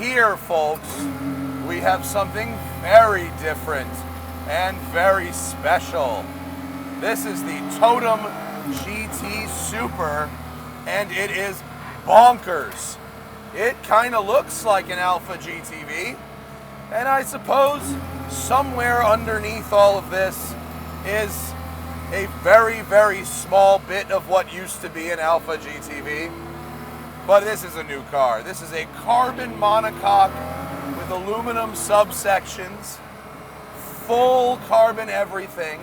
here, folks, we have something very different and very special. This is the Totem GT Super, and it is bonkers. It kind of looks like an Alfa GTV, and I suppose somewhere underneath all of this is a very, very small bit of what used to be an Alfa GTV. But this is a new car. This is a carbon monocoque with aluminum subsections, full carbon everything,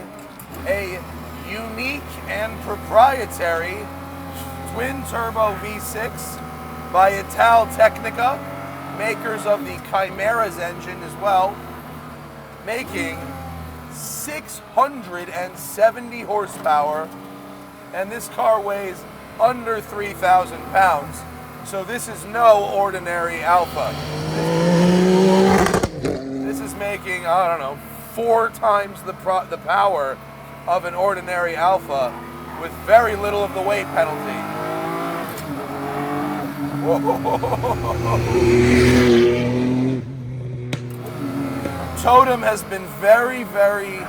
a unique and proprietary twin-turbo V6 by Italtecnica, makers of the Chimera's engine as well, making 670 horsepower, and this car weighs under 3,000 pounds, so this is no ordinary Alfa. This is making, I don't know, 4 times the power of an ordinary Alfa with very little of the weight penalty. Totem has been very, very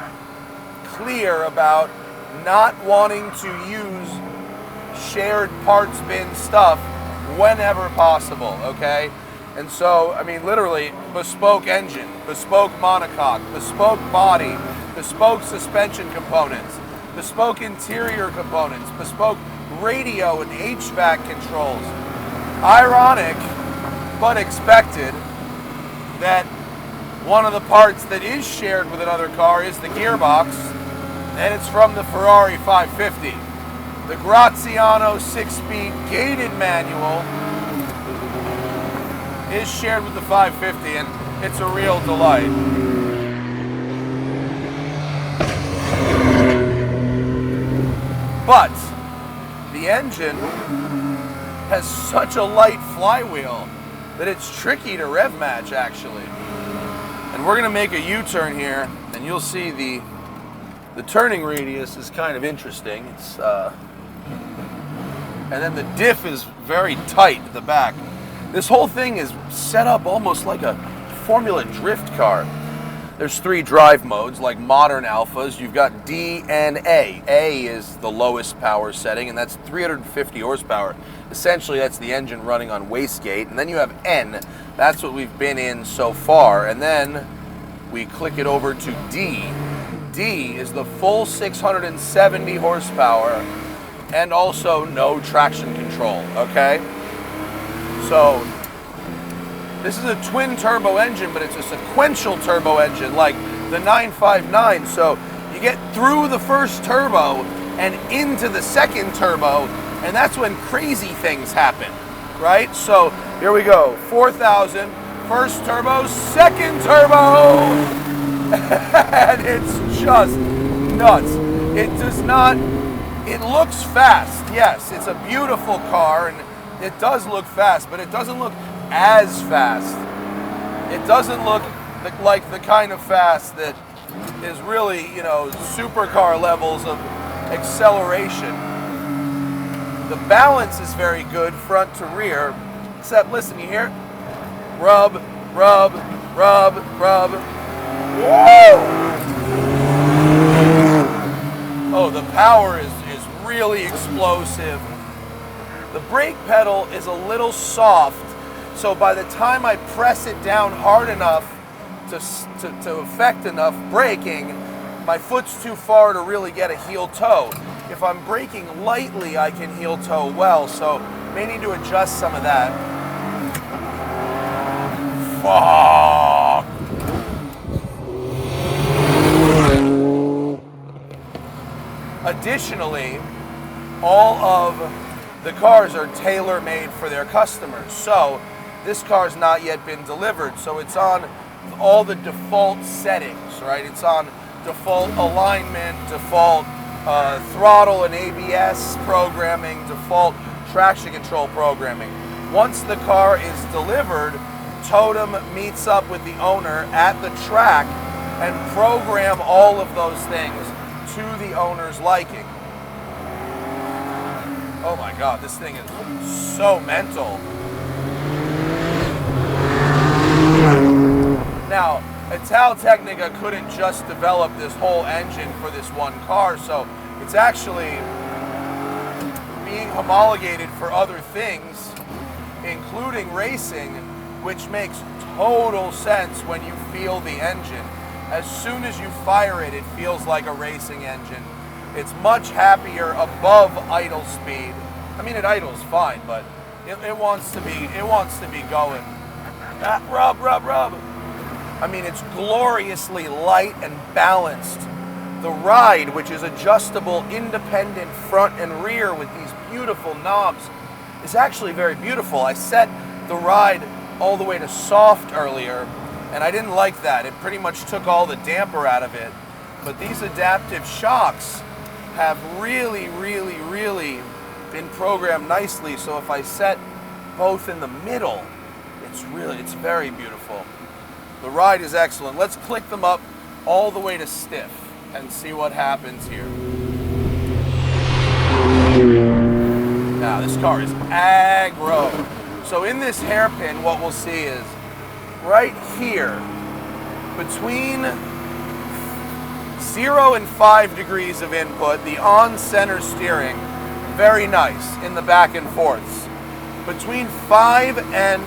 clear about not wanting to use shared parts bin stuff whenever possible, okay? And so, I mean, literally, bespoke engine, bespoke monocoque, bespoke body, bespoke suspension components, bespoke interior components, bespoke radio and HVAC controls. Ironic, but expected, that one of the parts that is shared with another car is the gearbox, and it's from the Ferrari 550. The Graziano 6-speed gated manual is shared with the 550, and it's a real delight. But the engine has such a light flywheel that it's tricky to rev match, actually. And we're gonna make a U-turn here, and you'll see the turning radius is kind of interesting. It's and then the diff is very tight at the back. This whole thing is set up almost like a Formula Drift car. There's 3 drive modes, like modern Alfas. You've got D and A. A is the lowest power setting, and that's 350 horsepower. Essentially, that's the engine running on wastegate. And then you have N. That's what we've been in so far. And then we click it over to D. D is the full 670 horsepower and also no traction control, okay? So this is a twin turbo engine, but it's a sequential turbo engine like the 959. So you get through the first turbo and into the second turbo, and that's when crazy things happen, right? So here we go, 4,000, first turbo, second turbo, and it's just nuts. It does not, it looks fast, yes, it's a beautiful car, and it does look fast, but it doesn't look as fast. It doesn't look like the kind of fast that is really, you know, supercar levels of acceleration. The balance is very good front to rear, except listen, you hear it? Rub, rub, rub, rub. Whoa! Oh, the power is really explosive. The brake pedal is a little soft, so by the time I press it down hard enough to affect enough braking, my foot's too far to really get a heel toe. If I'm braking lightly, I can heel toe well, so may need to adjust some of that. Fuck! Additionally, all of the cars are tailor-made for their customers. So this car's not yet been delivered, so it's on all the default settings, right? It's on default alignment, default throttle and ABS programming, default traction control programming. Once the car is delivered, Totem meets up with the owner at the track and program all of those things to the owner's liking. Oh my God, this thing is so mental. Italtecnica couldn't just develop this whole engine for this one car, so it's actually being homologated for other things, including racing, which makes total sense when you feel the engine. As soon as you fire it, it feels like a racing engine. It's much happier above idle speed. I mean, it idles fine, but it wants to be going. Rub. I mean, it's gloriously light and balanced. The ride, which is adjustable, independent front and rear with these beautiful knobs, is actually very beautiful. I set the ride all the way to soft earlier, and I didn't like that. It pretty much took all the damper out of it. But these adaptive shocks have really been programmed nicely, so if I set both in the middle, it's very beautiful. The ride is excellent. Let's click them up all the way to stiff and see what happens here. Now, this car is aggro. So in this hairpin, what we'll see is right here, between 0 and 5 degrees of input, the on-center steering, very nice in the back and forths. Between 5 and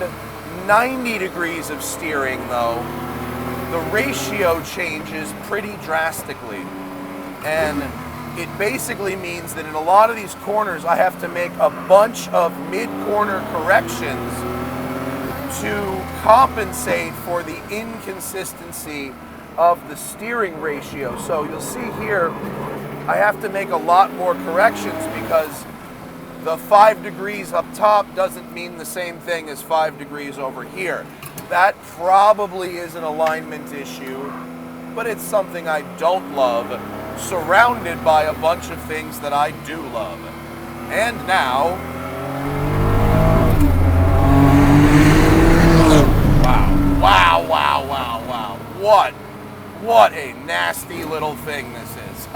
90 degrees of steering, though, the ratio changes pretty drastically. And it basically means that in a lot of these corners, I have to make a bunch of mid-corner corrections to compensate for the inconsistency of the steering ratio. So you'll see here, I have to make a lot more corrections because the 5 degrees up top doesn't mean the same thing as 5 degrees over here. That probably is an alignment issue, but it's something I don't love, surrounded by a bunch of things that I do love. And now, wow. What a nasty little thing this is.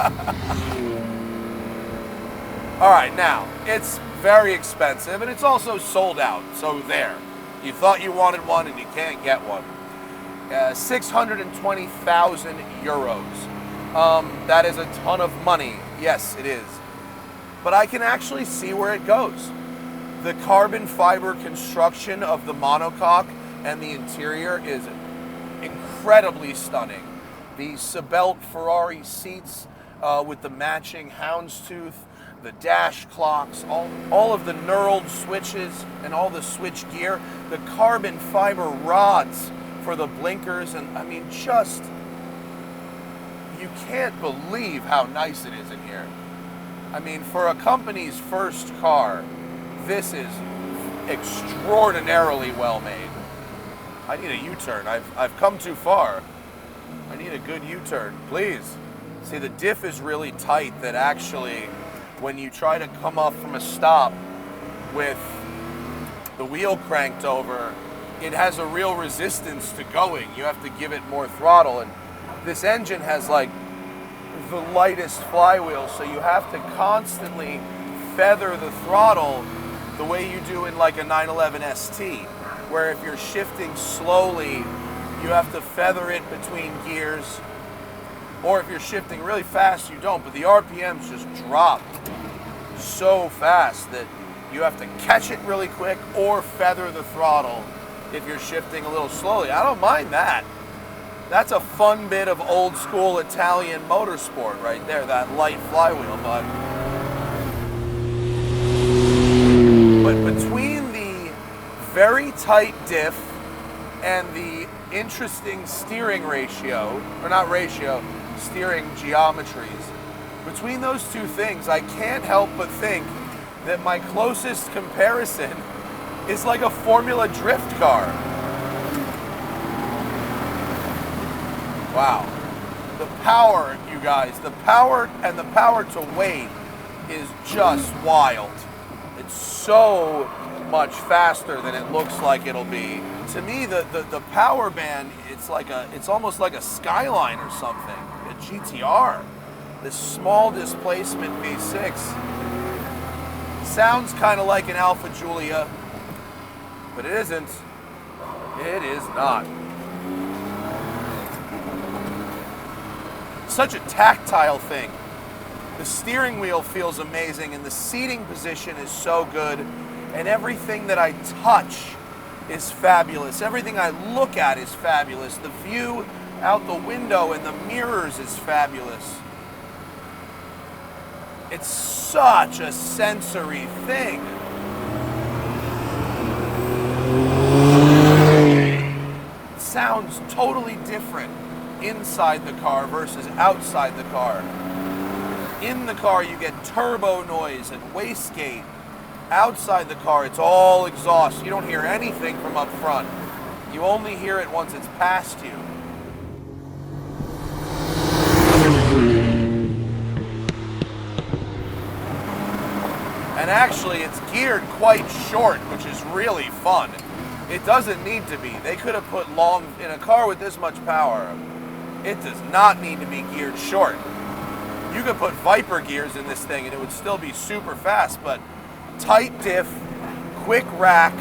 All right, now, it's very expensive, and it's also sold out, so there. You thought you wanted one, and you can't get one. 620,000 euros. That is a ton of money. Yes, it is. But I can actually see where it goes. The carbon fiber construction of the monocoque and the interior is incredibly stunning. The Sebelt Ferrari seats with the matching houndstooth, the dash clocks, all of the knurled switches and all the switch gear, the carbon fiber rods for the blinkers, and I mean, just, you can't believe how nice it is in here. I mean, for a company's first car, this is extraordinarily well made. I need a U-turn. I've come too far. I need a good U-turn, please. See, the diff is really tight that actually, when you try to come up from a stop with the wheel cranked over, it has a real resistance to going. You have to give it more throttle, and this engine has like the lightest flywheel, so you have to constantly feather the throttle the way you do in like a 911 ST, where if you're shifting slowly, you have to feather it between gears, or if you're shifting really fast, you don't, but the RPMs just drop so fast that you have to catch it really quick or feather the throttle if you're shifting a little slowly. I don't mind that. That's a fun bit of old school Italian motorsport right there, that light flywheel. But between the very tight diff and the interesting steering ratio, or not ratio, steering geometries, between those two things, I can't help but think that my closest comparison is like a Formula Drift car. Wow. The power, you guys, the power and the power to weight is just wild. It's so much faster than it looks like it'll be. To me, the power band, it's almost like a Skyline or something, a GTR. This small displacement V6 sounds kind of like an Alfa Giulia, but it isn't. It is not. such a tactile thing. The steering wheel feels amazing, and the seating position is so good, and everything that I touch is fabulous. Everything I look at is fabulous. The view out the window and the mirrors is fabulous. It's such a sensory thing. It sounds totally different inside the car versus outside the car. In the car, you get turbo noise and wastegate. Outside the car, it's all exhaust. You don't hear anything from up front. You only hear it once it's past you. And actually, it's geared quite short, which is really fun. It doesn't need to be. They could have put long, in a car with this much power, it does not need to be geared short. You could put Viper gears in this thing and it would still be super fast, but tight diff, quick rack,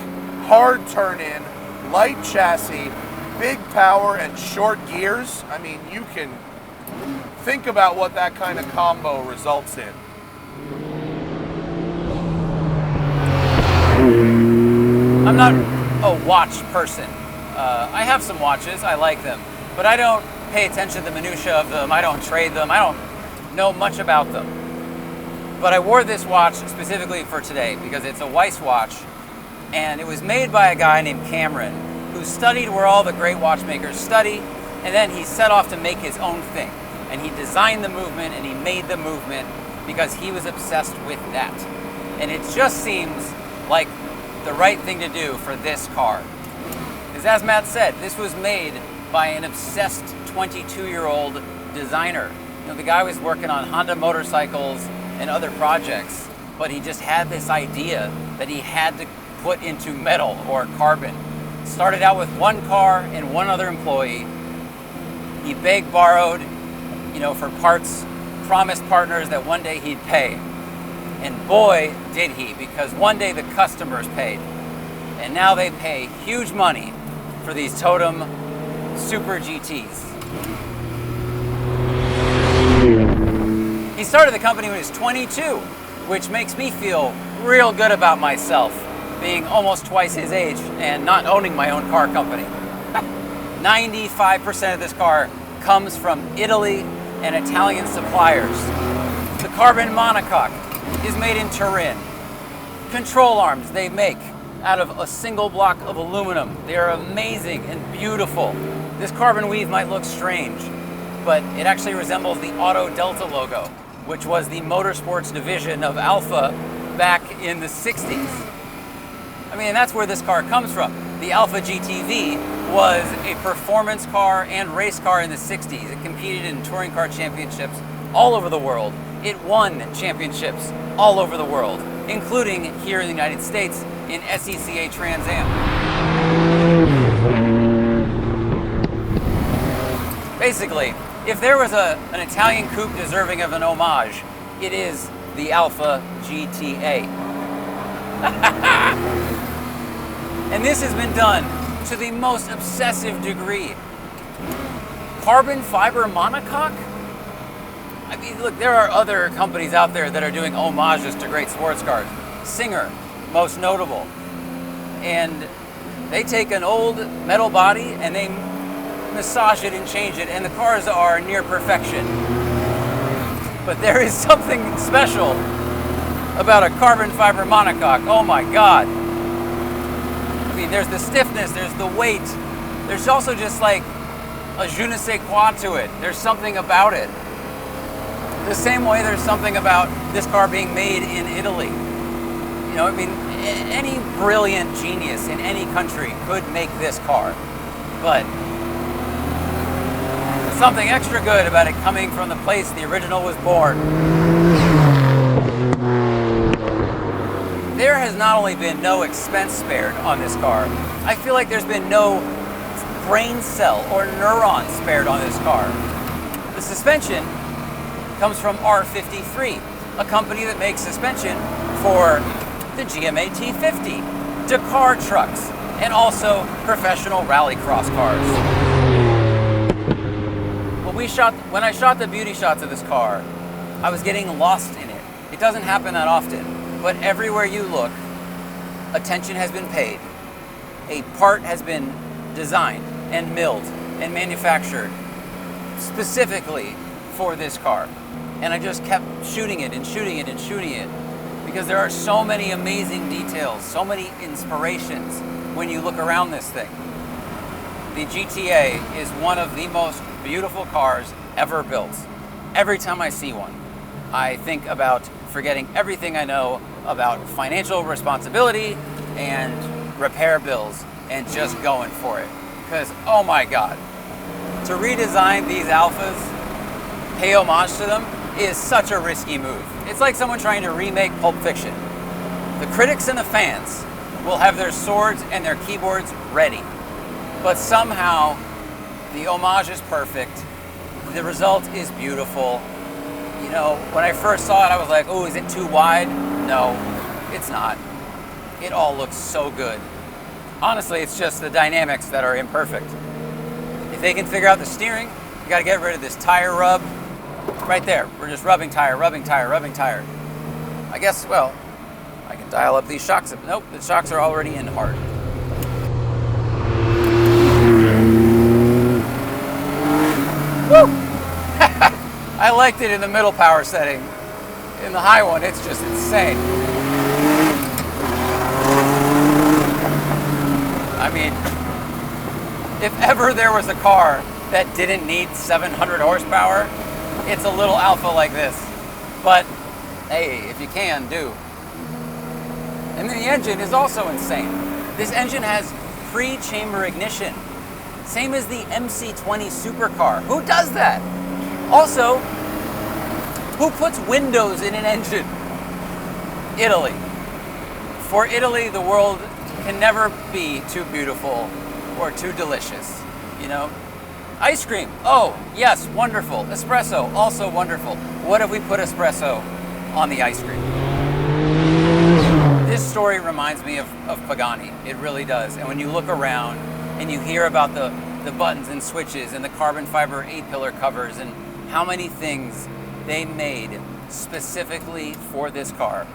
hard turn in, light chassis, big power, and short gears. I mean, you can think about what that kind of combo results in. I'm not a watch person. I have some watches, I like them, but I don't pay attention to the minutia of them. I don't trade them. I don't know much about them. But I wore this watch specifically for today because it's a Weiss watch, and it was made by a guy named Cameron who studied where all the great watchmakers study, and then he set off to make his own thing. And he designed the movement and he made the movement because he was obsessed with that. And it just seems like the right thing to do for this car. Because as Matt said, this was made by an obsessed 22-year-old designer. You know, the guy was working on Honda motorcycles and other projects, but he just had this idea that he had to put into metal or carbon. Started out with one car and one other employee. He begged, borrowed, for parts, promised partners that one day he'd pay. And boy, did he, because one day the customers paid. And now they pay huge money for these Totem Super GTs. He started the company when he was 22, which makes me feel real good about myself, being almost twice his age and not owning my own car company. 95% of this car comes from Italy and Italian suppliers. The carbon monocoque is made in Turin. Control arms they make out of a single block of aluminum. They are amazing and beautiful. This carbon weave might look strange, but it actually resembles the Auto Delta logo, which was the motorsports division of Alfa back in the 60s. I mean, that's where this car comes from. The Alfa GTV was a performance car and race car in the 60s. It competed in touring car championships all over the world. It won championships all over the world, including here in the United States in SECA Trans Am. Basically, if there was an Italian coupe deserving of an homage, it is the Alfa GTA. And this has been done to the most obsessive degree. Carbon fiber monocoque? I mean, look, there are other companies out there that are doing homages to great sports cars. Singer, most notable. And they take an old metal body and they massage it and change it, and the cars are near perfection. But there is something special about a carbon fiber monocoque. Oh my God. I mean, there's the stiffness, there's the weight. There's also just like a je ne sais quoi to it. There's something about it. The same way there's something about this car being made in Italy. I mean, any brilliant genius in any country could make this car. But there's something extra good about it coming from the place the original was born. There has not only been no expense spared on this car, I feel like there's been no brain cell or neuron spared on this car. The suspension comes from R53, a company that makes suspension for the GMA T50, Dakar trucks, and also professional rallycross cars. Well, when I shot the beauty shots of this car, I was getting lost in it. It doesn't happen that often, but everywhere you look, attention has been paid. A part has been designed and milled and manufactured specifically for this car. And I just kept shooting it and shooting it and shooting it because there are so many amazing details, so many inspirations when you look around this thing. The GTA is one of the most beautiful cars ever built. Every time I see one, I think about forgetting everything I know about financial responsibility and repair bills and just going for it. Because, oh my God, to redesign these Alfas, pay homage to them, is such a risky move. It's like someone trying to remake Pulp Fiction. The critics and the fans will have their swords and their keyboards ready. But somehow, the homage is perfect. The result is beautiful. You know, when I first saw it, I was like, oh, is it too wide? No, it's not. It all looks so good. Honestly, it's just the dynamics that are imperfect. If they can figure out the steering, you gotta get rid of this tire rub. Right there, we're just rubbing tire, rubbing tire, rubbing tire. I guess, well, I can dial up these shocks. Nope, the shocks are already in hard. Woo! I liked it in the middle power setting. In the high one, it's just insane. I mean, if ever there was a car that didn't need 700 horsepower, it's a little Alfa like this. But hey, if you can, do. And then the engine is also insane. This engine has pre-chamber ignition. Same as the MC20 supercar. Who does that? Also, who puts windows in an engine? Italy. For Italy, the world can never be too beautiful or too delicious, you know? Ice cream, oh, yes, wonderful. Espresso, also wonderful. What if we put espresso on the ice cream? This story reminds me of Pagani, it really does. And when you look around and you hear about the buttons and switches and the carbon fiber 8-pillar covers and how many things they made specifically for this car,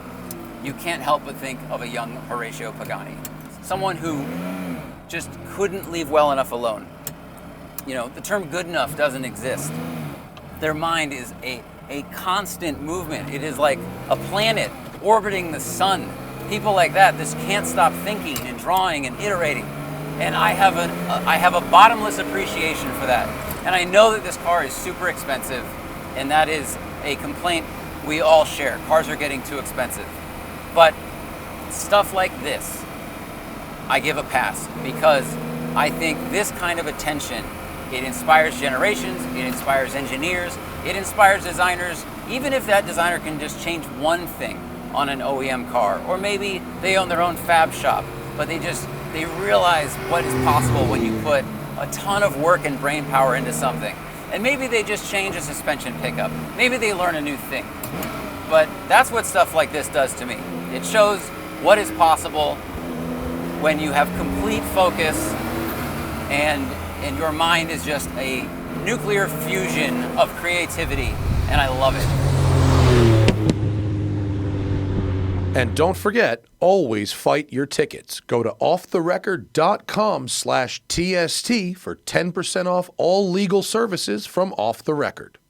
you can't help but think of a young Horacio Pagani. Someone who just couldn't leave well enough alone. You know, the term good enough doesn't exist. Their mind is a constant movement. It is like a planet orbiting the sun. People like that just can't stop thinking and drawing and iterating. And I have a bottomless appreciation for that. And I know that this car is super expensive, and that is a complaint we all share. Cars are getting too expensive. But stuff like this, I give a pass because I think this kind of attention, it inspires generations, it inspires engineers, it inspires designers, even if that designer can just change one thing on an OEM car, or maybe they own their own fab shop, but they realize what is possible when you put a ton of work and brain power into something. And maybe they just change a suspension pickup. Maybe they learn a new thing. But that's what stuff like this does to me. It shows what is possible when you have complete focus and your mind is just a nuclear fusion of creativity, and I love it. And don't forget, always fight your tickets. Go to offtherecord.com/TST for 10% off all legal services from Off the Record.